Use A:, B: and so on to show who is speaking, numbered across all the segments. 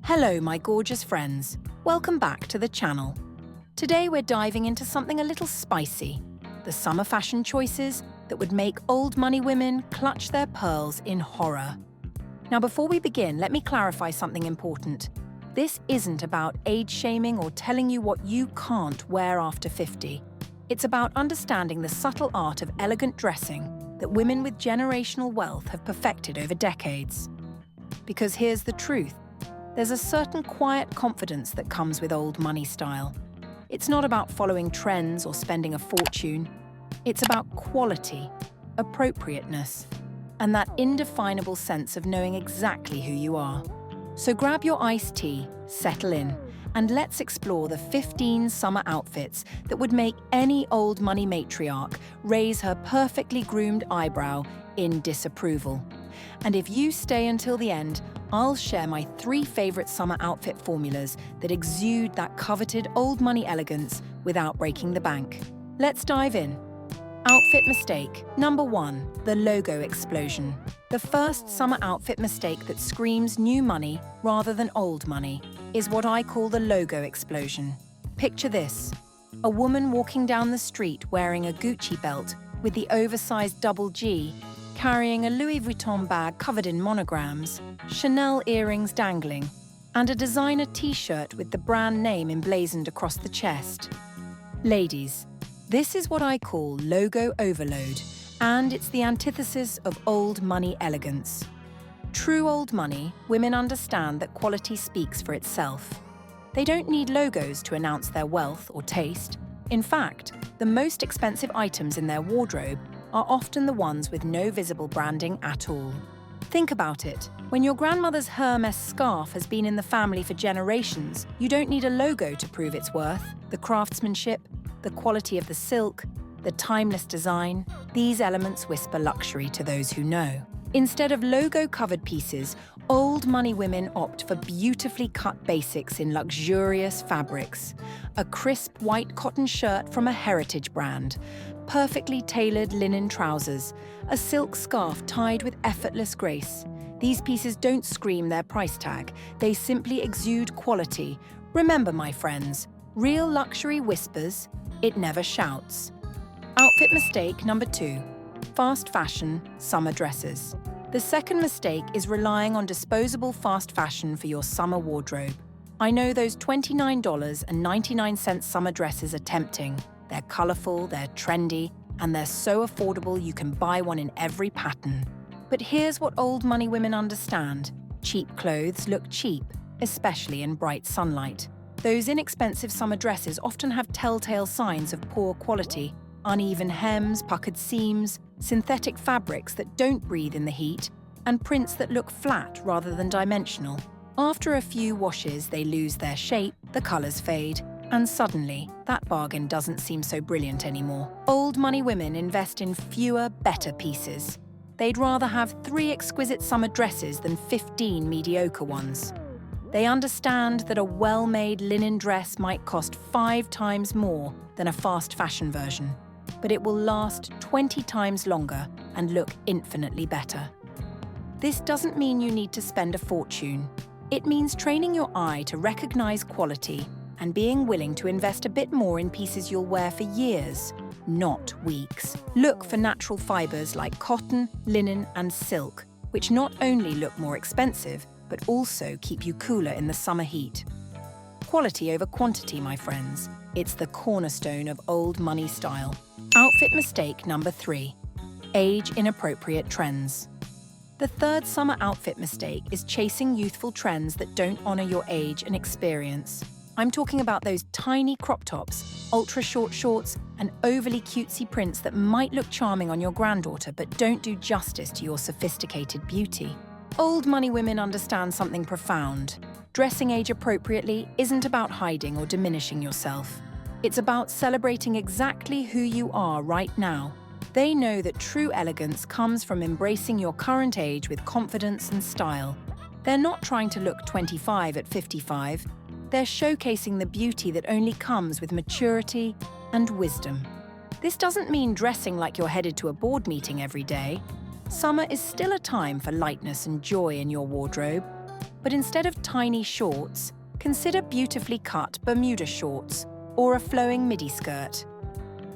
A: Hello, my gorgeous friends. Welcome back to the channel. Today we're diving into something a little spicy, the summer fashion choices that would make old money women clutch their pearls in horror. Now, before we begin, let me clarify something important. This isn't about age shaming or telling you what you can't wear after 50. It's about understanding the subtle art of elegant dressing that women with generational wealth have perfected over decades. Because here's the truth. There's a certain quiet confidence that comes with old money style. It's not about following trends or spending a fortune. It's about quality, appropriateness, and that indefinable sense of knowing exactly who you are. So grab your iced tea, settle in, and let's explore the 15 summer outfits that would make any old money matriarch raise her perfectly groomed eyebrow in disapproval. And if you stay until the end, I'll share my 3 favorite summer outfit formulas that exude that coveted old money elegance without breaking the bank. Let's dive in. Outfit mistake. Number 1, the logo explosion. The first summer outfit mistake that screams new money rather than old money is what I call the logo explosion. Picture this: a woman walking down the street wearing a Gucci belt with the oversized double G, carrying a Louis Vuitton bag covered in monograms, Chanel earrings dangling, and a designer t-shirt with the brand name emblazoned across the chest. Ladies, this is what I call logo overload, and it's the antithesis of old money elegance. True old money, women understand that quality speaks for itself. They don't need logos to announce their wealth or taste. In fact, the most expensive items in their wardrobe are often the ones with no visible branding at all. Think about it. When your grandmother's Hermes scarf has been in the family for generations, you don't need a logo to prove its worth. The craftsmanship, the quality of the silk, the timeless design, these elements whisper luxury to those who know. Instead of logo-covered pieces, old money women opt for beautifully cut basics in luxurious fabrics. A crisp white cotton shirt from a heritage brand, perfectly tailored linen trousers, a silk scarf tied with effortless grace. These pieces don't scream their price tag, they simply exude quality. Remember, my friends, real luxury whispers, it never shouts. Outfit mistake number 2. Fast fashion summer dresses. The second mistake is relying on disposable fast fashion for your summer wardrobe. I know those $29.99 summer dresses are tempting. They're colorful, they're trendy, and they're so affordable you can buy one in every pattern. But here's what old money women understand. Cheap clothes look cheap, especially in bright sunlight. Those inexpensive summer dresses often have telltale signs of poor quality. Uneven hems, puckered seams, synthetic fabrics that don't breathe in the heat, and prints that look flat rather than dimensional. After a few washes, they lose their shape, the colors fade, and suddenly, that bargain doesn't seem so brilliant anymore. Old money women invest in fewer, better pieces. They'd rather have 3 exquisite summer dresses than 15 mediocre ones. They understand that a well-made linen dress might cost 5 times more than a fast fashion version, but it will last 20 times longer and look infinitely better. This doesn't mean you need to spend a fortune. It means training your eye to recognize quality and being willing to invest a bit more in pieces you'll wear for years, not weeks. Look for natural fibers like cotton, linen, and silk, which not only look more expensive, but also keep you cooler in the summer heat. Quality over quantity, my friends. It's the cornerstone of old money style. Outfit mistake number 3. Age-inappropriate trends. The third summer outfit mistake is chasing youthful trends that don't honor your age and experience. I'm talking about those tiny crop tops, ultra-short shorts, and overly cutesy prints that might look charming on your granddaughter but don't do justice to your sophisticated beauty. Old money women understand something profound. Dressing age appropriately isn't about hiding or diminishing yourself. It's about celebrating exactly who you are right now. They know that true elegance comes from embracing your current age with confidence and style. They're not trying to look 25 at 55. They're showcasing the beauty that only comes with maturity and wisdom. This doesn't mean dressing like you're headed to a board meeting every day. Summer is still a time for lightness and joy in your wardrobe. But instead of tiny shorts, consider beautifully cut Bermuda shorts or a flowing midi skirt.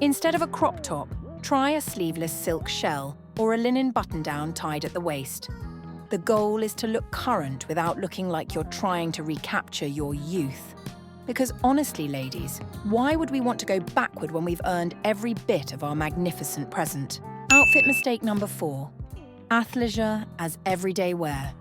A: Instead of a crop top, try a sleeveless silk shell or a linen button-down tied at the waist. The goal is to look current without looking like you're trying to recapture your youth. Because honestly, ladies, why would we want to go backward when we've earned every bit of our magnificent present? Outfit mistake number 4. Athleisure as everyday wear.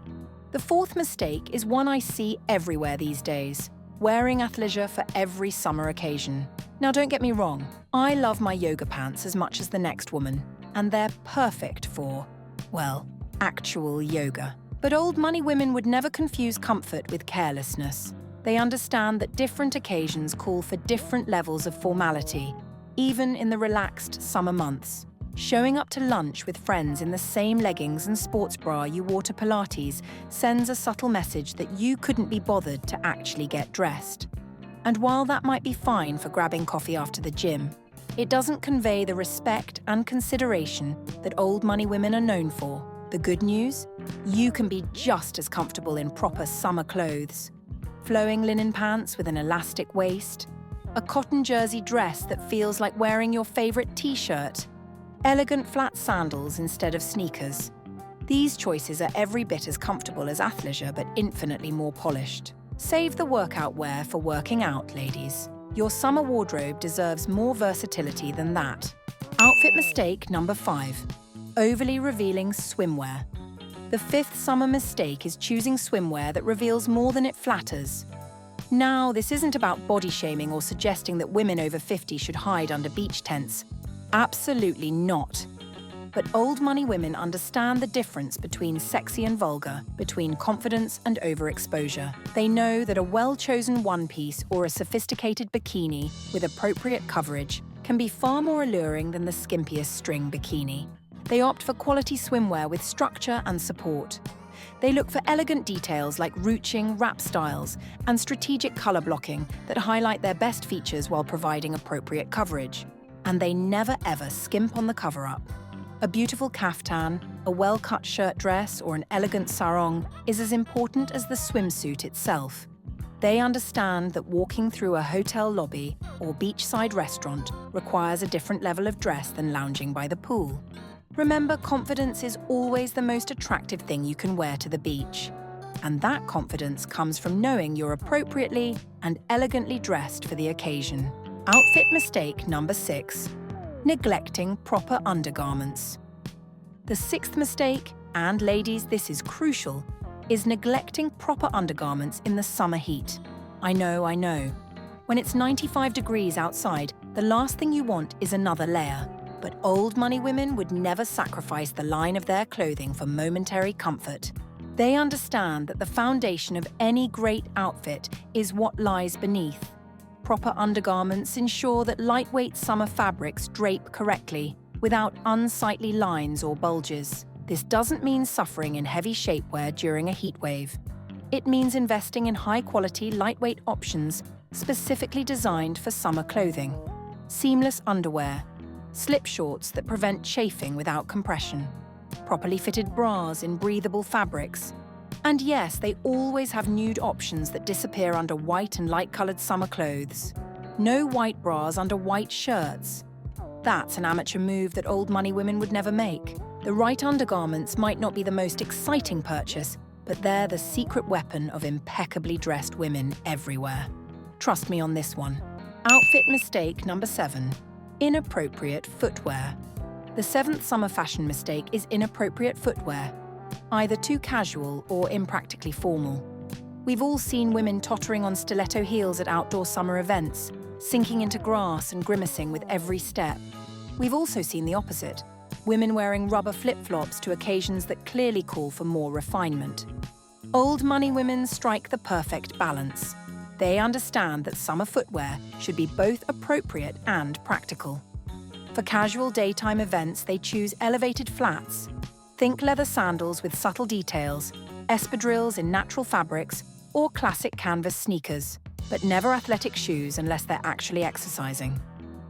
A: The fourth mistake is one I see everywhere these days, wearing athleisure for every summer occasion. Now don't get me wrong, I love my yoga pants as much as the next woman, and they're perfect for, well, actual yoga. But old money women would never confuse comfort with carelessness. They understand that different occasions call for different levels of formality, even in the relaxed summer months. Showing up to lunch with friends in the same leggings and sports bra you wore to Pilates sends a subtle message that you couldn't be bothered to actually get dressed. And while that might be fine for grabbing coffee after the gym, it doesn't convey the respect and consideration that old money women are known for. The good news? You can be just as comfortable in proper summer clothes. Flowing linen pants with an elastic waist, a cotton jersey dress that feels like wearing your favorite t-shirt, elegant flat sandals instead of sneakers. These choices are every bit as comfortable as athleisure but infinitely more polished. Save the workout wear for working out, ladies. Your summer wardrobe deserves more versatility than that. Outfit mistake number 5. Overly revealing swimwear. The fifth summer mistake is choosing swimwear that reveals more than it flatters. Now, this isn't about body shaming or suggesting that women over 50 should hide under beach tents. Absolutely not. But old money women understand the difference between sexy and vulgar, between confidence and overexposure. They know that a well-chosen one-piece or a sophisticated bikini with appropriate coverage can be far more alluring than the skimpiest string bikini. They opt for quality swimwear with structure and support. They look for elegant details like ruching, wrap styles, and strategic color blocking that highlight their best features while providing appropriate coverage. And they never ever skimp on the cover-up. A beautiful kaftan, a well-cut shirt dress, or an elegant sarong is as important as the swimsuit itself. They understand that walking through a hotel lobby or beachside restaurant requires a different level of dress than lounging by the pool. Remember, confidence is always the most attractive thing you can wear to the beach. And that confidence comes from knowing you're appropriately and elegantly dressed for the occasion. Outfit mistake number 6. Neglecting proper undergarments. The 6th mistake, and ladies, this is crucial, is neglecting proper undergarments in the summer heat. I know. When it's 95 degrees outside, the last thing you want is another layer. But old money women would never sacrifice the line of their clothing for momentary comfort. They understand that the foundation of any great outfit is what lies beneath. Proper undergarments ensure that lightweight summer fabrics drape correctly, without unsightly lines or bulges. This doesn't mean suffering in heavy shapewear during a heat wave. It means investing in high-quality, lightweight options specifically designed for summer clothing. Seamless underwear, slip shorts that prevent chafing without compression, properly fitted bras in breathable fabrics. And yes, they always have nude options that disappear under white and light-colored summer clothes. No white bras under white shirts. That's an amateur move that old money women would never make. The right undergarments might not be the most exciting purchase, but they're the secret weapon of impeccably dressed women everywhere. Trust me on this one. Outfit mistake number 7. Inappropriate footwear. The 7th summer fashion mistake is inappropriate footwear, either too casual or impractically formal. We've all seen women tottering on stiletto heels at outdoor summer events, sinking into grass and grimacing with every step. We've also seen the opposite, women wearing rubber flip-flops to occasions that clearly call for more refinement. Old money women strike the perfect balance. They understand that summer footwear should be both appropriate and practical. For casual daytime events, they choose elevated flats. Think leather sandals with subtle details, espadrilles in natural fabrics, or classic canvas sneakers, but never athletic shoes unless they're actually exercising.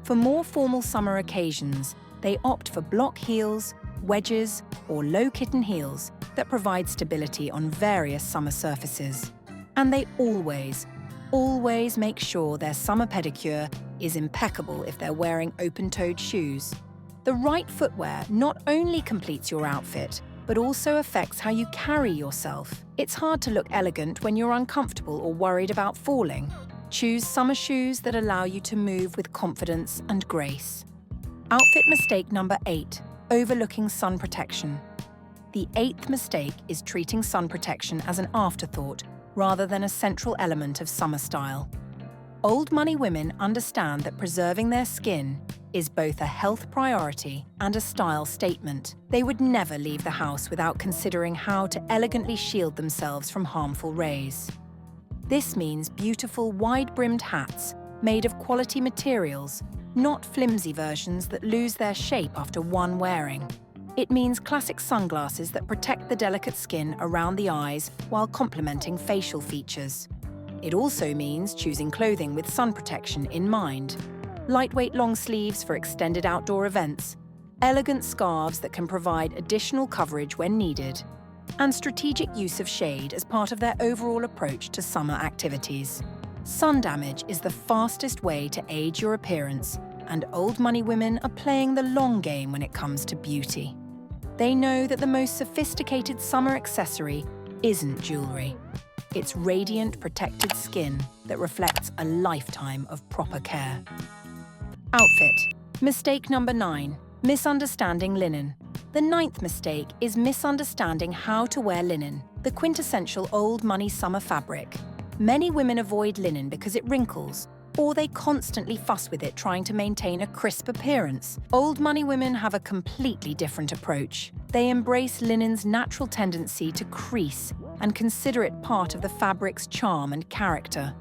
A: For more formal summer occasions, they opt for block heels, wedges, or low kitten heels that provide stability on various summer surfaces. And they always make sure their summer pedicure is impeccable if they're wearing open-toed shoes. The right footwear not only completes your outfit, but also affects how you carry yourself. It's hard to look elegant when you're uncomfortable or worried about falling. Choose summer shoes that allow you to move with confidence and grace. Outfit mistake number 8, overlooking sun protection. The 8th mistake is treating sun protection as an afterthought rather than a central element of summer style. Old money women understand that preserving their skin is both a health priority and a style statement. They would never leave the house without considering how to elegantly shield themselves from harmful rays. This means beautiful wide-brimmed hats made of quality materials, not flimsy versions that lose their shape after one wearing. It means classic sunglasses that protect the delicate skin around the eyes while complementing facial features. It also means choosing clothing with sun protection in mind. Lightweight long sleeves for extended outdoor events, elegant scarves that can provide additional coverage when needed, and strategic use of shade as part of their overall approach to summer activities. Sun damage is the fastest way to age your appearance, and old money women are playing the long game when it comes to beauty. They know that the most sophisticated summer accessory isn't jewelry. It's radiant, protected skin that reflects a lifetime of proper care. Outfit. Mistake number 9, misunderstanding linen. The 9th mistake is misunderstanding how to wear linen, the quintessential old money summer fabric. Many women avoid linen because it wrinkles, or they constantly fuss with it trying to maintain a crisp appearance. Old money women have a completely different approach. They embrace linen's natural tendency to crease and consider it part of the fabric's charm and character.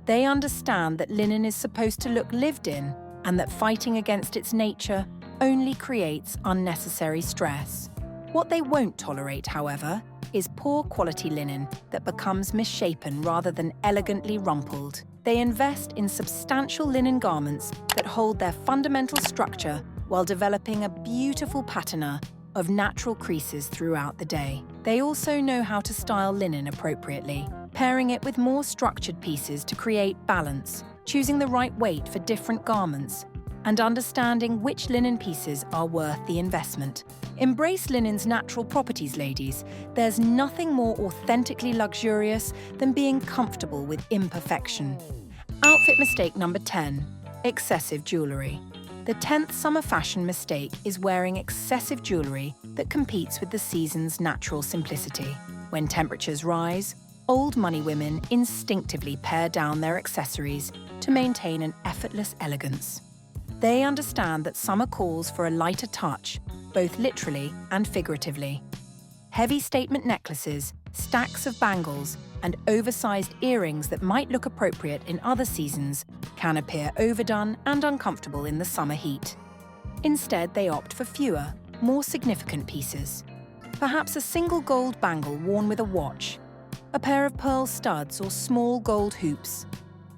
A: They understand that linen is supposed to look lived in, and that fighting against its nature only creates unnecessary stress. What they won't tolerate, however, is poor quality linen that becomes misshapen rather than elegantly rumpled. They invest in substantial linen garments that hold their fundamental structure while developing a beautiful patina of natural creases throughout the day. They also know how to style linen appropriately, pairing it with more structured pieces to create balance, choosing the right weight for different garments, and understanding which linen pieces are worth the investment. Embrace linen's natural properties, ladies. There's nothing more authentically luxurious than being comfortable with imperfection. Outfit mistake number 10, excessive jewelry. The 10th summer fashion mistake is wearing excessive jewelry that competes with the season's natural simplicity. When temperatures rise, old money women instinctively pare down their accessories to maintain an effortless elegance. They understand that summer calls for a lighter touch, both literally and figuratively. Heavy statement necklaces, stacks of bangles, and oversized earrings that might look appropriate in other seasons can appear overdone and uncomfortable in the summer heat. Instead, they opt for fewer, more significant pieces. Perhaps a single gold bangle worn with a watch, a pair of pearl studs or small gold hoops,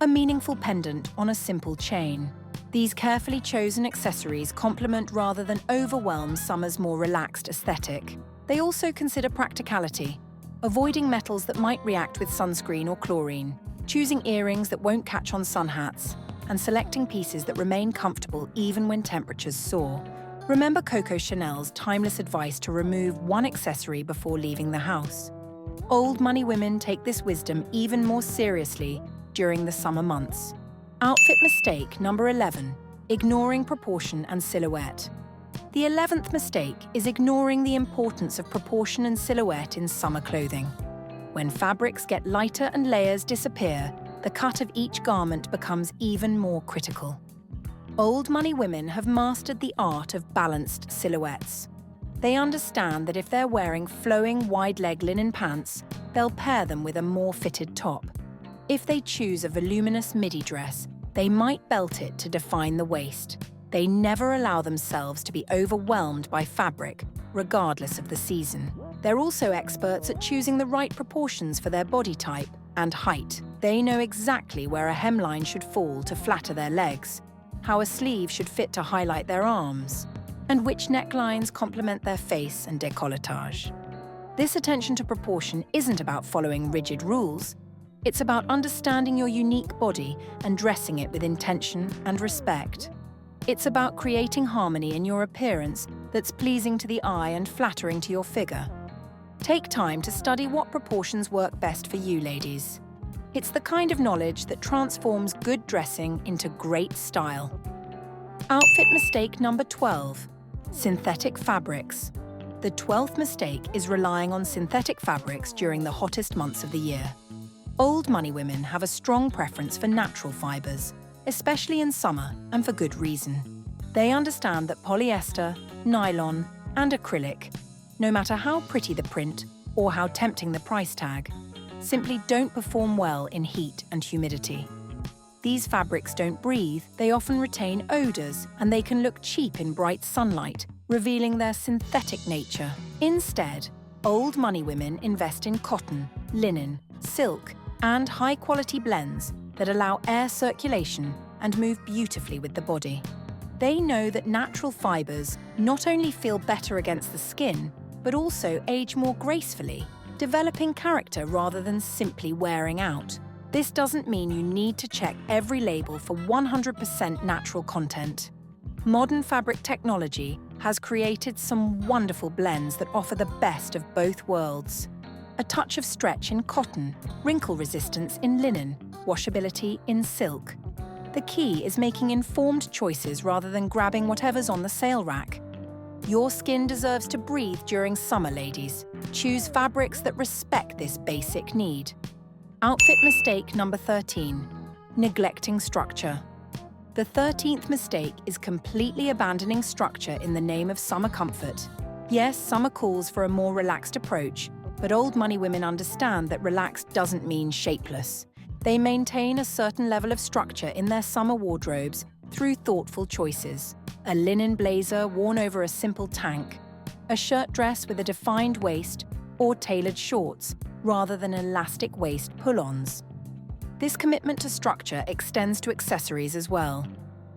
A: a meaningful pendant on a simple chain. These carefully chosen accessories complement rather than overwhelm summer's more relaxed aesthetic. They also consider practicality, avoiding metals that might react with sunscreen or chlorine, choosing earrings that won't catch on sun hats, and selecting pieces that remain comfortable even when temperatures soar. Remember Coco Chanel's timeless advice to remove one accessory before leaving the house. Old money women take this wisdom even more seriously during the summer months. Outfit mistake number 11, ignoring proportion and silhouette. The 11th mistake is ignoring the importance of proportion and silhouette in summer clothing. When fabrics get lighter and layers disappear, the cut of each garment becomes even more critical. Old money women have mastered the art of balanced silhouettes. They understand that if they're wearing flowing wide-leg linen pants, they'll pair them with a more fitted top. If they choose a voluminous midi dress, they might belt it to define the waist. They never allow themselves to be overwhelmed by fabric, regardless of the season. They're also experts at choosing the right proportions for their body type and height. They know exactly where a hemline should fall to flatter their legs, how a sleeve should fit to highlight their arms, and which necklines complement their face and décolletage. This attention to proportion isn't about following rigid rules. It's about understanding your unique body and dressing it with intention and respect. It's about creating harmony in your appearance that's pleasing to the eye and flattering to your figure. Take time to study what proportions work best for you, ladies. It's the kind of knowledge that transforms good dressing into great style. Outfit mistake number 12. Synthetic fabrics. The 12th mistake is relying on synthetic fabrics during the hottest months of the year. Old money women have a strong preference for natural fibres, especially in summer, and for good reason. They understand that polyester, nylon, and acrylic, no matter how pretty the print or how tempting the price tag, simply don't perform well in heat and humidity. These fabrics don't breathe, they often retain odours, and they can look cheap in bright sunlight, revealing their synthetic nature. Instead, old money women invest in cotton, linen, silk, and high-quality blends that allow air circulation and move beautifully with the body. They know that natural fibres not only feel better against the skin, but also age more gracefully, developing character rather than simply wearing out. This doesn't mean you need to check every label for 100% natural content. Modern fabric technology has created some wonderful blends that offer the best of both worlds. A touch of stretch in cotton, wrinkle resistance in linen, washability in silk. The key is making informed choices rather than grabbing whatever's on the sale rack. Your skin deserves to breathe during summer, ladies. Choose fabrics that respect this basic need. Outfit mistake number 13. Neglecting structure. The 13th mistake is completely abandoning structure in the name of summer comfort. Yes, summer calls for a more relaxed approach, but old money women understand that relaxed doesn't mean shapeless. They maintain a certain level of structure in their summer wardrobes through thoughtful choices. A linen blazer worn over a simple tank, a shirt dress with a defined waist, or tailored shorts, rather than elastic waist pull-ons. This commitment to structure extends to accessories as well.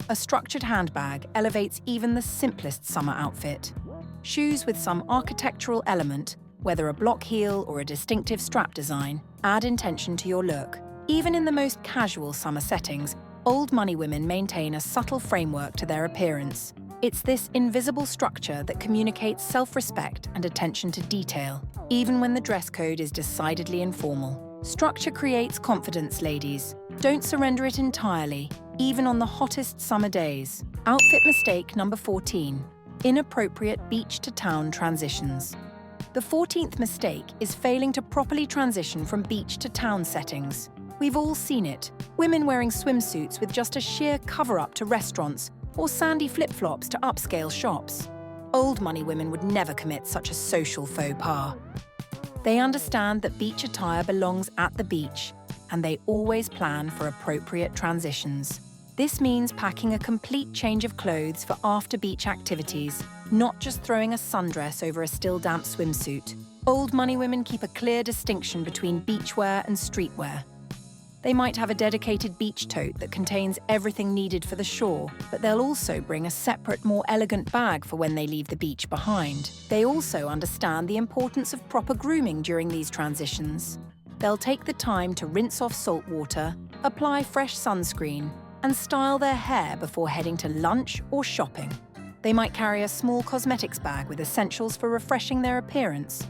A: A structured handbag elevates even the simplest summer outfit. Shoes with some architectural element, whether a block heel or a distinctive strap design, add intention to your look. Even in the most casual summer settings, old money women maintain a subtle framework to their appearance. It's this invisible structure that communicates self-respect and attention to detail, even when the dress code is decidedly informal. Structure creates confidence, ladies. Don't surrender it entirely, even on the hottest summer days. Outfit mistake number 14. Inappropriate beach-to-town transitions. The 14th mistake is failing to properly transition from beach to town settings. We've all seen it. Women wearing swimsuits with just a sheer cover-up to restaurants or sandy flip-flops to upscale shops. Old money women would never commit such a social faux pas. They understand that beach attire belongs at the beach, and they always plan for appropriate transitions. This means packing a complete change of clothes for after-beach activities, not just throwing a sundress over a still damp swimsuit. Old money women keep a clear distinction between beachwear and streetwear. They might have a dedicated beach tote that contains everything needed for the shore, but they'll also bring a separate, more elegant bag for when they leave the beach behind. They also understand the importance of proper grooming during these transitions. They'll take the time to rinse off salt water, apply fresh sunscreen, and style their hair before heading to lunch or shopping. They might carry a small cosmetics bag with essentials for refreshing their appearance.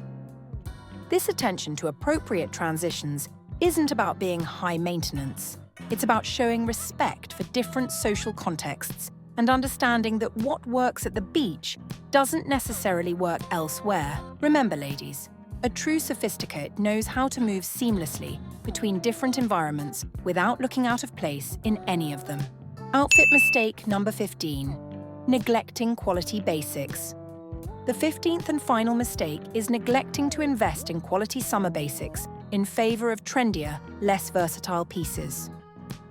A: This attention to appropriate transitions isn't about being high maintenance. It's about showing respect for different social contexts and understanding that what works at the beach doesn't necessarily work elsewhere. Remember, ladies, a true sophisticate knows how to move seamlessly between different environments without looking out of place in any of them. Outfit mistake number 15. Neglecting quality basics. The 15th and final mistake is neglecting to invest in quality summer basics in favor of trendier, less versatile pieces.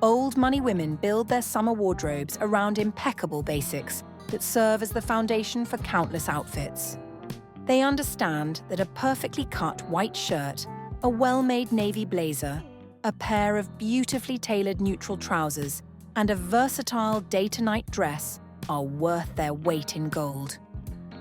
A: Old money women build their summer wardrobes around impeccable basics that serve as the foundation for countless outfits. They understand that a perfectly cut white shirt, a well-made navy blazer, a pair of beautifully tailored neutral trousers, and a versatile day-to-night dress are worth their weight in gold.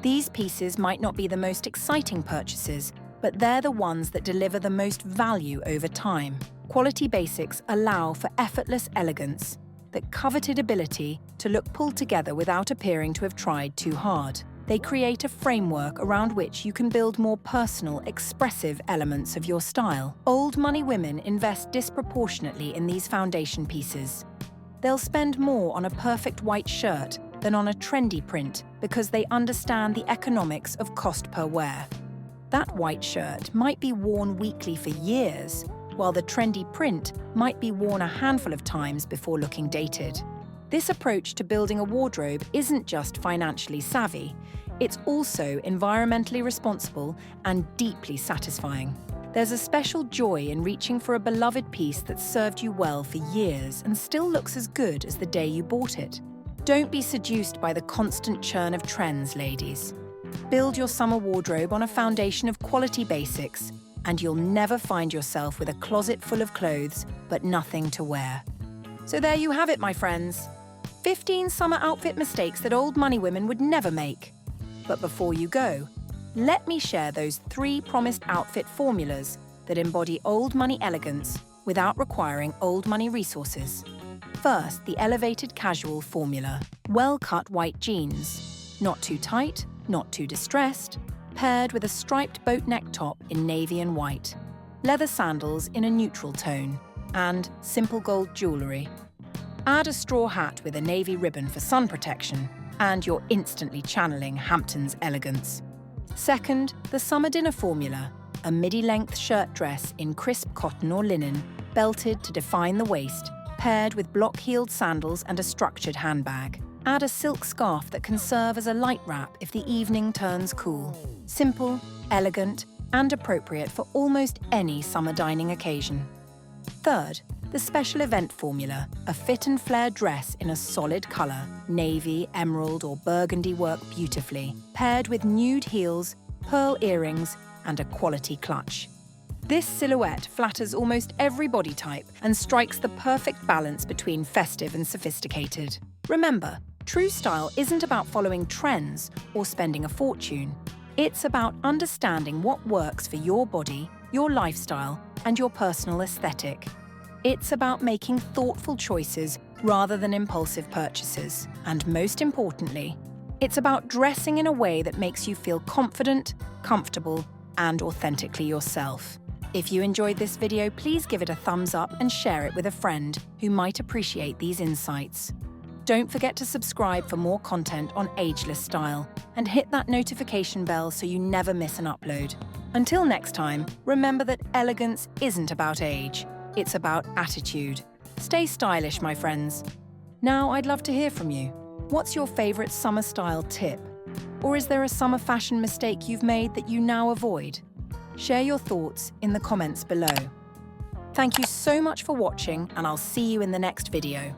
A: These pieces might not be the most exciting purchases, but they're the ones that deliver the most value over time. Quality basics allow for effortless elegance, that coveted ability to look pulled together without appearing to have tried too hard. They create a framework around which you can build more personal, expressive elements of your style. Old money women invest disproportionately in these foundation pieces. They'll spend more on a perfect white shirt than on a trendy print because they understand the economics of cost per wear. That white shirt might be worn weekly for years, while the trendy print might be worn a handful of times before looking dated. This approach to building a wardrobe isn't just financially savvy, it's also environmentally responsible and deeply satisfying. There's a special joy in reaching for a beloved piece that's served you well for years and still looks as good as the day you bought it. Don't be seduced by the constant churn of trends, ladies. Build your summer wardrobe on a foundation of quality basics, and you'll never find yourself with a closet full of clothes but nothing to wear. So there you have it, my friends. 15 summer outfit mistakes that old money women would never make. But before you go, let me share those 3 promised outfit formulas that embody old money elegance without requiring old money resources. First, the elevated casual formula. Well-cut white jeans. Not too tight, not too distressed, paired with a striped boat neck top in navy and white, leather sandals in a neutral tone, and simple gold jewellery. Add a straw hat with a navy ribbon for sun protection, and you're instantly channeling Hampton's elegance. Second, the summer dinner formula, a midi-length shirt dress in crisp cotton or linen, belted to define the waist, paired with block-heeled sandals and a structured handbag. Add a silk scarf that can serve as a light wrap if the evening turns cool. Simple, elegant, and appropriate for almost any summer dining occasion. Third, the special event formula, a fit and flare dress in a solid colour, navy, emerald, or burgundy work beautifully, paired with nude heels, pearl earrings, and a quality clutch. This silhouette flatters almost every body type and strikes the perfect balance between festive and sophisticated. Remember, true style isn't about following trends or spending a fortune. It's about understanding what works for your body, your lifestyle, and your personal aesthetic. It's about making thoughtful choices rather than impulsive purchases. And most importantly, it's about dressing in a way that makes you feel confident, comfortable, and authentically yourself. If you enjoyed this video, please give it a thumbs up and share it with a friend who might appreciate these insights. Don't forget to subscribe for more content on ageless style and hit that notification bell so you never miss an upload. Until next time, remember that elegance isn't about age. It's about attitude. Stay stylish, my friends. Now, I'd love to hear from you. What's your favorite summer style tip? Or is there a summer fashion mistake you've made that you now avoid? Share your thoughts in the comments below. Thank you so much for watching, and I'll see you in the next video.